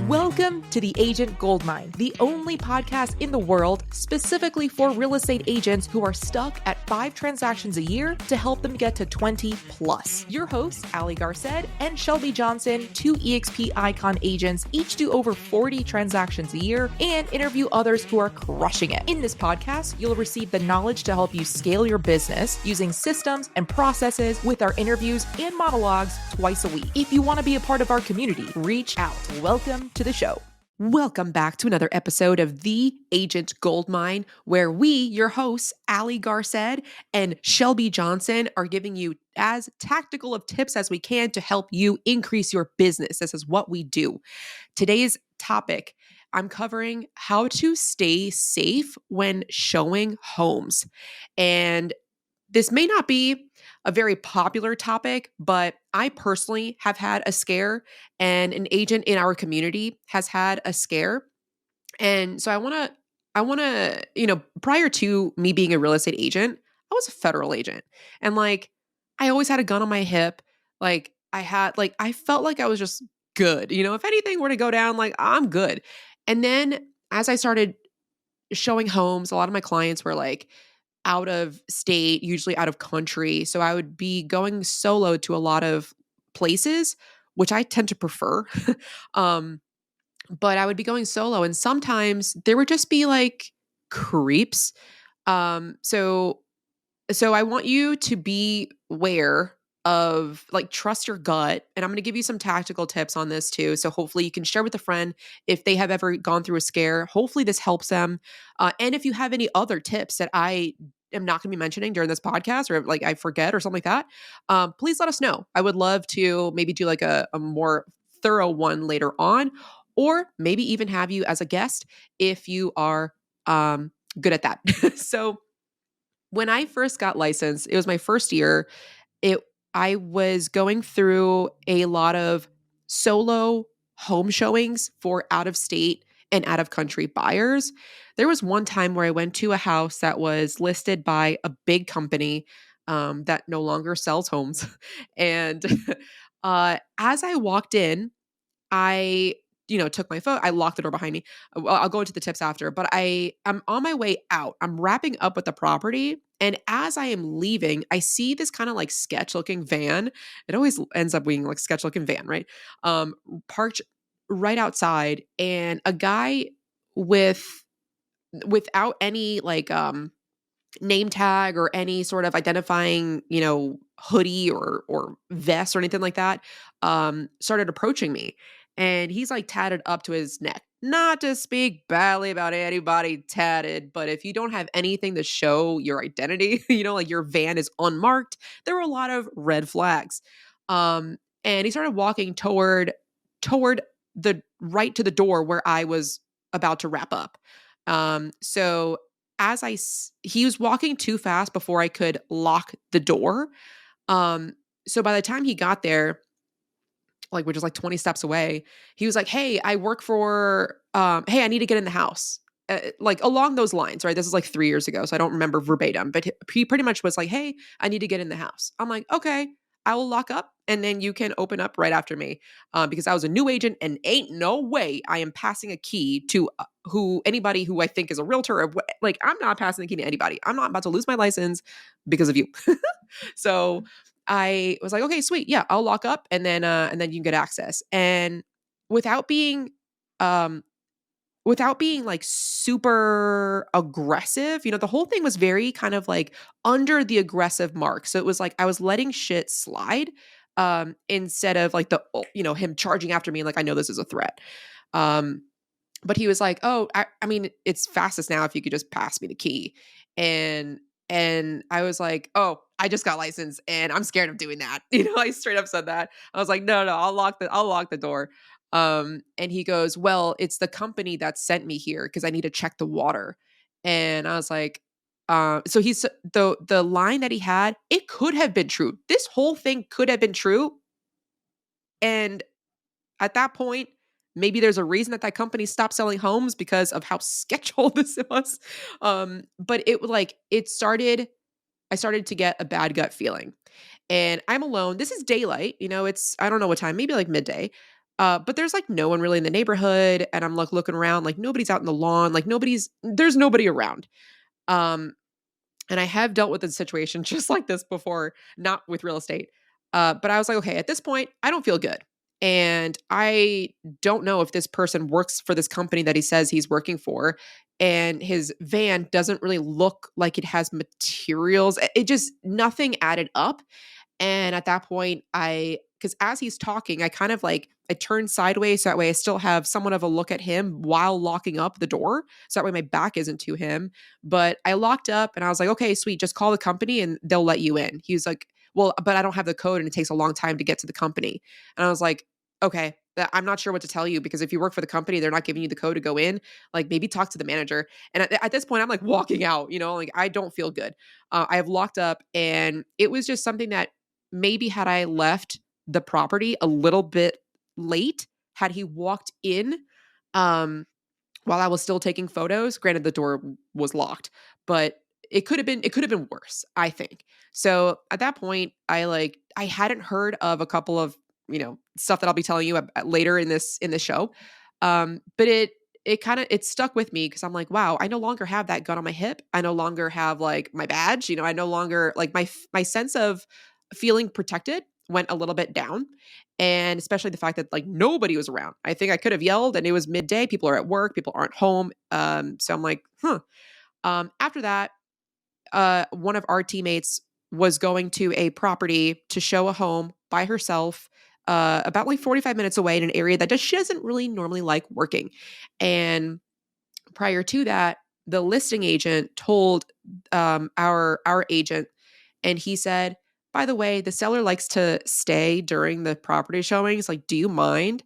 Welcome to the Agent Goldmine, the only podcast in the world specifically for real estate agents who are stuck at 5 transactions a year to help them get to 20 plus. Your hosts, Ali Garced and Shelby Johnson, two EXP icon agents, each do over 40 transactions a year and interview others who are crushing it. In this podcast, you'll receive the knowledge to help you scale your business using systems and processes with our interviews and monologues twice a week. If you want to be a part of our community, reach out. Welcome to the show. Welcome back to another episode of The Agent Goldmine, where we, your hosts, Ali Garced and Shelby Johnson, are giving you as tactical of tips as we can to help you increase your business. This is what we do. Today's topic, I'm covering how to stay safe when showing homes. And this may not be a very popular topic, but I personally have had a scare and an agent in our community has had a scare. And so I want to, prior to me being a real estate agent, I was a federal agent. And I always had a gun on my hip. I felt like I was just good. If anything were to go down, I'm good. And then as I started showing homes, a lot of my clients were out of state, usually out of country. So I would be going solo to a lot of places, which I tend to prefer. But I would be going solo and sometimes there would just be creeps. So I want you to be aware of trust your gut. And I'm going to give you some tactical tips on this too. So hopefully you can share with a friend if they have ever gone through a scare. Hopefully this helps them. And if you have any other tips that I am not going to be mentioning during this podcast or I forget or something like that, please let us know. I would love to maybe do a more thorough one later on, or maybe even have you as a guest if you are good at that. So when I first got licensed, it was my first year. I was going through a lot of solo home showings for out of state and out of country buyers. There was one time where I went to a house that was listed by a big company that no longer sells homes. And as I walked in, I took my phone. I locked the door behind me. I'll go into the tips after, but I'm on my way out. I'm wrapping up with the property. And as I am leaving, I see this kind of sketch looking van. It always ends up being sketch looking van, right? Parked right outside, and a guy without any name tag or any sort of identifying, hoodie or vest or anything like that, started approaching me. And he's tatted up to his neck. Not to speak badly about anybody tatted, but if you don't have anything to show your identity, your van is unmarked, there were a lot of red flags. And he started walking toward the right to the door where I was about to wrap up. So he was walking too fast before I could lock the door. So by the time he got there, we're just 20 steps away, he was like, "Hey, I work for, hey, I need to get in the house." Along those lines, right? This is 3 years ago, so I don't remember verbatim, but he pretty much was like, "Hey, I need to get in the house." I'm like, "Okay, I will lock up and then you can open up right after me." Because I was a new agent and ain't no way I am passing a key to anybody who I think is a realtor. I'm not passing the key to anybody. I'm not about to lose my license because of you. So I was like, "Okay, sweet. Yeah, I'll lock up and then you can get access." And without being super aggressive, the whole thing was very kind of under the aggressive mark. So it was I was letting shit slide instead of him charging after me and I know this is a threat. But he was like, "Oh, I mean, it's fastest now if you could just pass me the key." And I was like, "Oh, I just got licensed and I'm scared of doing that." I straight up said that. I was like, "No, I'll lock the door." And he goes, "Well, it's the company that sent me here because I need to check the water." And I was like, so he's the line that he had, it could have been true. This whole thing could have been true. And at that point, maybe there's a reason that company stopped selling homes because of how sketchful this was. But I started to get a bad gut feeling. And I'm alone. This is daylight, it's, I don't know what time, maybe midday. But there's like no one really in the neighborhood. And I'm like looking around, like nobody's out in the lawn, like there's nobody around. Um, and I have dealt with a situation just like this before, not with real estate. But I was like, okay, at this point, I don't feel good. And I don't know if this person works for this company that he says he's working for. And his van doesn't really look like it has materials. It just, nothing added up. And at that point, because as he's talking, I kind of like, I turn sideways so that way I still have somewhat of a look at him while locking up the door. So that way my back isn't to him. But I locked up and I was like, okay, sweet, just call the company and they'll let you in. He was like, well, but I don't have the code and it takes a long time to get to the company. And I was like, okay, I'm not sure what to tell you because if you work for the company, they're not giving you the code to go in. Like maybe talk to the manager. And at this point, I'm like walking out, like I don't feel good. I have locked up and it was just something that maybe had I left the property a little bit late, had he walked in um, while I was still taking photos, granted the door was locked, but it could have been worse, I think. So at that point, I hadn't heard of a couple of, stuff that I'll be telling you later in this show. But it stuck with me because I'm like, wow, I no longer have that gun on my hip. I no longer have like my badge, I no longer like my sense of feeling protected went a little bit down. And especially the fact that like nobody was around. I think I could have yelled and it was midday. People are at work, people aren't home. So I'm like, huh. After that, one of our teammates was going to a property to show a home by herself, about like 45 minutes away in an area that she doesn't really normally like working. And prior to that, the listing agent told our agent, and he said, by the way, the seller likes to stay during the property showings. Like, do you mind?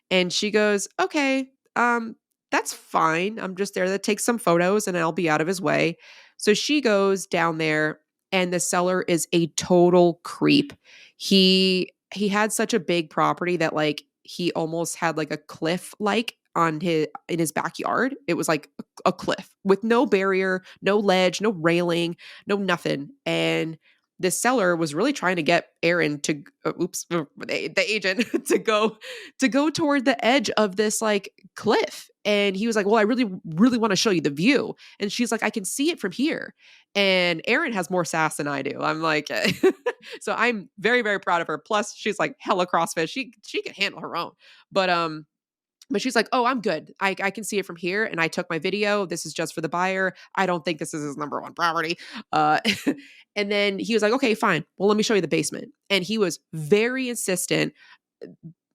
And she goes, okay, that's fine. I'm just there to take some photos and I'll be out of his way. So she goes down there and the seller is a total creep. He had such a big property that like he almost had like a cliff like on his in his backyard. It was like a cliff with no barrier, no ledge, no railing, no nothing. And the seller was really trying to get Aaron to the agent to go toward the edge of this like cliff. And he was like, well, I really really want to show you the view. And she's like, I can see it from here. And Aaron has more sass than I do. I'm like so I'm very very proud of her. Plus she's like hella CrossFit. She can handle her own. But she's like, oh, I'm good. I can see it from here. And I took my video. This is just for the buyer. I don't think this is his number one property. Uh, and then he was like, okay, fine. Well, let me show you the basement. And he was very insistent.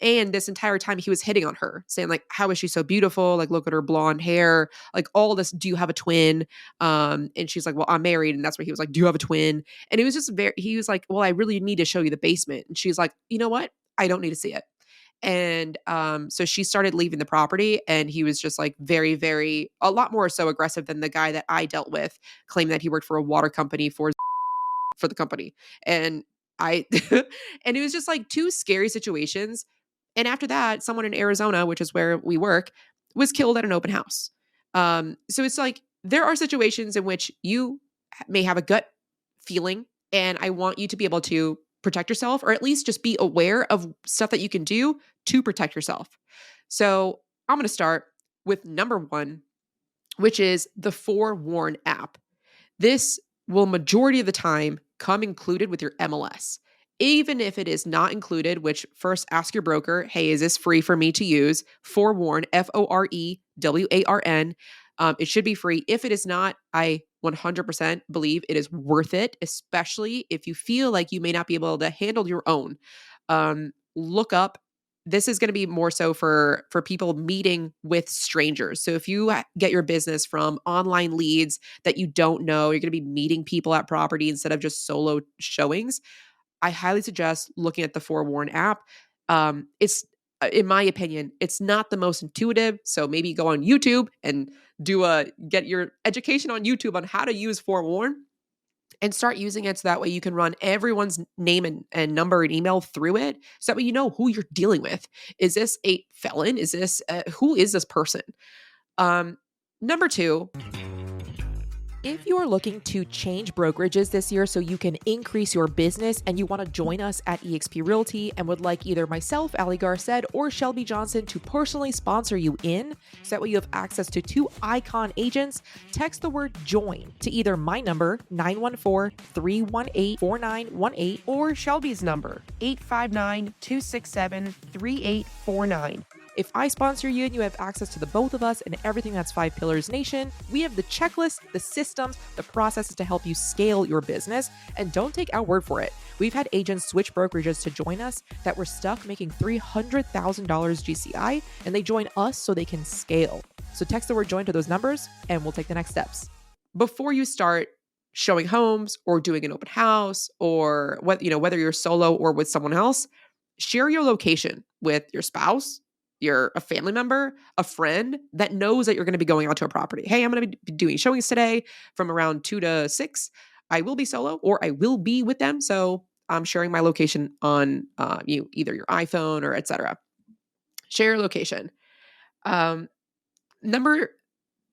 And this entire time he was hitting on her, saying like, how is she so beautiful? Like, look at her blonde hair, like all this. Do you have a twin? And she's like, well, I'm married. And that's where he was like, do you have a twin? And it was just he was like, well, I really need to show you the basement. And she's like, you know what? I don't need to see it. And so she started leaving the property and he was just like very, very, a lot more so aggressive than the guy that I dealt with, claiming that he worked for a water company for the company. And I, and it was just like two scary situations. And after that, someone in Arizona, which is where we work, was killed at an open house. So it's like there are situations in which you may have a gut feeling, and I want you to be able to protect yourself, or at least just be aware of stuff that you can do to protect yourself. So I'm going to start with number one, which is the Forewarn app. This will majority of the time come included with your MLS. Even if it is not included, which first ask your broker, hey, is this free for me to use? Forewarn, Forewarn. It should be free. If it is not, I 100% believe it is worth it, especially if you feel like you may not be able to handle your own. Look up. This is going to be more so for people meeting with strangers. So if you get your business from online leads that you don't know, you're going to be meeting people at property instead of just solo showings. I highly suggest looking at the Forewarn app. It's, in my opinion, it's not the most intuitive. So maybe go on YouTube and get your education on YouTube on how to use Forewarn and start using it so that way you can run everyone's name and number and email through it. So that way you know who you're dealing with. Is this a felon? Is this, who is this person? Number two, If you are looking to change brokerages this year so you can increase your business and you want to join us at eXp Realty and would like either myself, Ali Garced, or Shelby Johnson to personally sponsor you in, so that way you have access to 2 icon agents, text the word JOIN to either my number, 914-318-4918, or Shelby's number, 859-267-3849. If I sponsor you and you have access to the both of us and everything that's Five Pillars Nation, we have the checklist, the systems, the processes to help you scale your business. And don't take our word for it. We've had agents switch brokerages to join us that were stuck making $300,000 GCI, and they join us so they can scale. So text the word JOIN to those numbers and we'll take the next steps. Before you start showing homes or doing an open house, or whether you're solo or with someone else, share your location with your spouse, a family member, a friend that knows that you're going to be going out to a property. Hey, I'm going to be doing showings today from around 2 to 6. I will be solo or I will be with them. So I'm sharing my location on either your iPhone or etc. Share your location. Number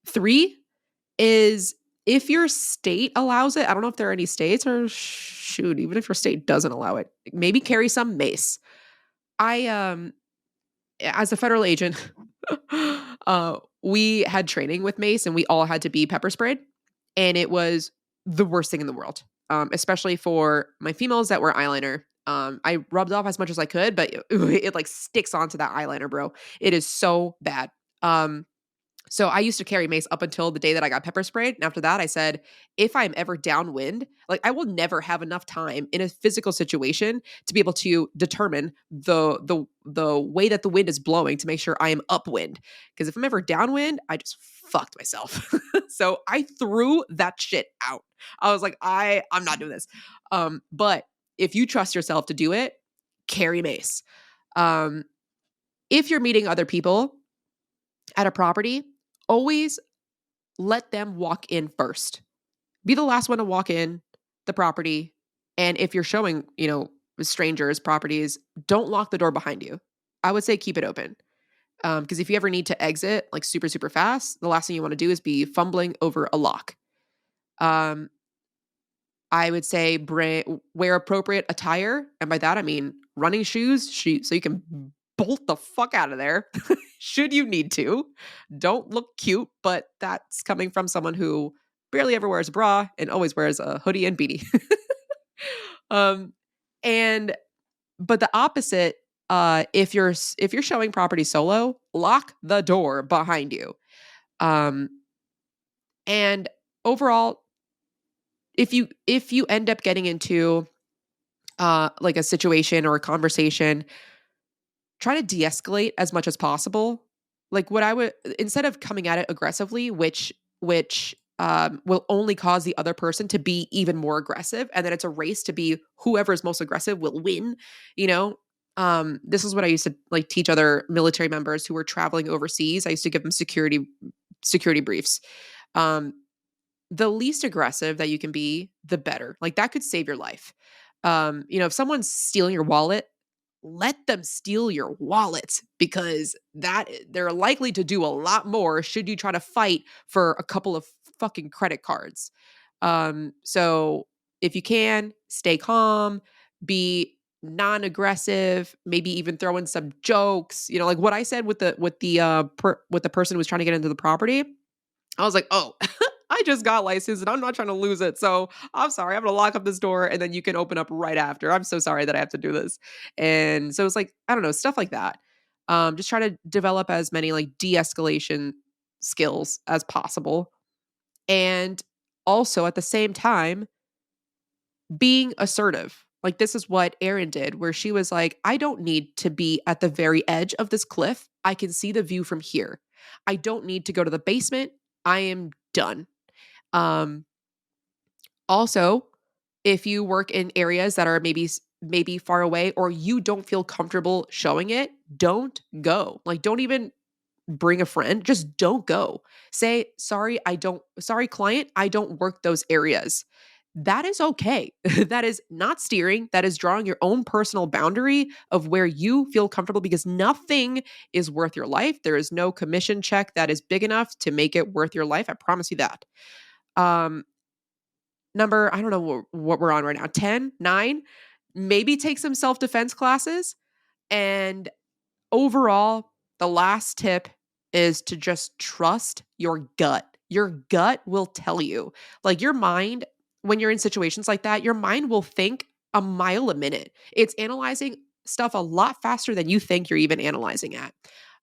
3 is, if your state allows it, I don't know if there are any states, or shoot, even if your state doesn't allow it, maybe carry some mace. As a federal agent, we had training with mace and we all had to be pepper sprayed. And it was the worst thing in the world, especially for my females that wear eyeliner. I rubbed off as much as I could, but it like sticks onto that eyeliner, bro. It is so bad. So I used to carry mace up until the day that I got pepper sprayed. And after that, I said, if I'm ever downwind, like I will never have enough time in a physical situation to be able to determine the way that the wind is blowing to make sure I am upwind. Because if I'm ever downwind, I just fucked myself. So I threw that shit out. I was like, I'm not doing this. But if you trust yourself to do it, carry mace. If you're meeting other people at a property, always let them walk in first. Be the last one to walk in the property. And if you're showing, strangers properties, don't lock the door behind you. I would say keep it open. Because if you ever need to exit like super, super fast, the last thing you want to do is be fumbling over a lock. I would say wear appropriate attire. And by that, I mean running shoes so you can bolt the fuck out of there should you need to. Don't look cute, but that's coming from someone who barely ever wears a bra and always wears a hoodie and beanie. But the opposite, if you're showing property solo, lock the door behind you. And overall, if you end up getting into like a situation or a conversation, try to de-escalate as much as possible. Like what I would, instead of coming at it aggressively, which will only cause the other person to be even more aggressive, and then it's a race to be whoever is most aggressive will win. This is what I used to like teach other military members who were traveling overseas. I used to give them security briefs. The least aggressive that you can be, the better. Like that could save your life. If someone's stealing your wallet, let them steal your wallet, because they're likely to do a lot more should you try to fight for a couple of fucking credit cards. So if you can, stay calm, be non-aggressive, maybe even throw in some jokes. Like what I said with the person who was trying to get into the property. I was like, oh, I just got licensed and I'm not trying to lose it. So I'm sorry, I'm going to lock up this door and then you can open up right after. I'm so sorry that I have to do this. And so it's like, I don't know, stuff like that. Just try to develop as many like de-escalation skills as possible. And also at the same time, being assertive. Like this is what Erin did, where she was like, I don't need to be at the very edge of this cliff. I can see the view from here. I don't need to go to the basement. I am done. Also, if you work in areas that are maybe far away or you don't feel comfortable showing it, don't go. Like, don't even bring a friend. Just don't go. Say, sorry, client, I don't work those areas. That is okay. That is not steering. That is drawing your own personal boundary of where you feel comfortable, because nothing is worth your life. There is no commission check that is big enough to make it worth your life. I promise you that. Number, I don't know what we're on right now, 10, 9, maybe take some self-defense classes. And overall, the last tip is to just trust your gut. Your gut will tell you. Like your mind, when you're in situations like that, your mind will think a mile a minute. It's analyzing stuff a lot faster than you think you're even analyzing at.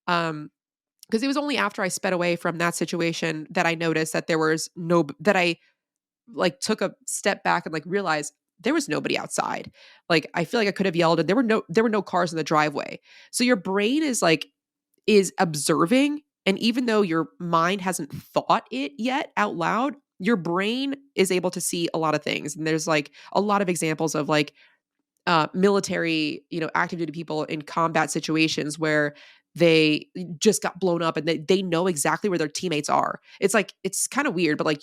Because it was only after I sped away from that situation that I noticed that there was that I like took a step back and like realized there was nobody outside. Like I feel like I could have yelled and there were no cars in the driveway. So your brain is observing, and even though your mind hasn't thought it yet out loud, your brain is able to see a lot of things. And there's like a lot of examples of like military, active duty people in combat situations where they just got blown up and they know exactly where their teammates are. It's like, it's kind of weird, but like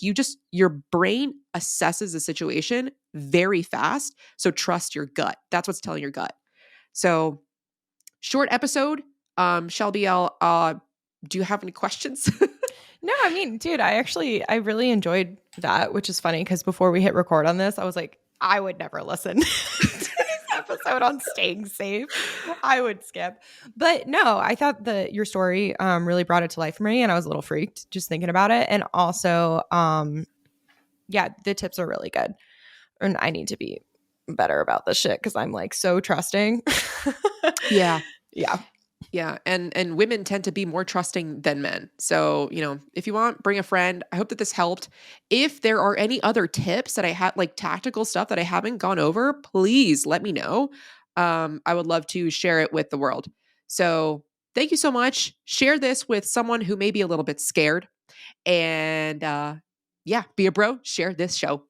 your brain assesses the situation very fast. So trust your gut. That's what's telling your gut. So short episode. Shelby, do you have any questions? No, I mean, dude, I really enjoyed that, which is funny because before we hit record on this, I was like, I would never listen to this episode on staying safe. I would skip. But no, I thought that your story really brought it to life for me, and I was a little freaked just thinking about it. And also, yeah, the tips are really good. And I need to be better about this shit because I'm like so trusting. Yeah. Yeah. Yeah. And women tend to be more trusting than men. So, if you want, bring a friend. I hope that this helped. If there are any other tips that I had, like tactical stuff that I haven't gone over, please let me know. I would love to share it with the world. So thank you so much. Share this with someone who may be a little bit scared. And yeah, be a bro, share this show.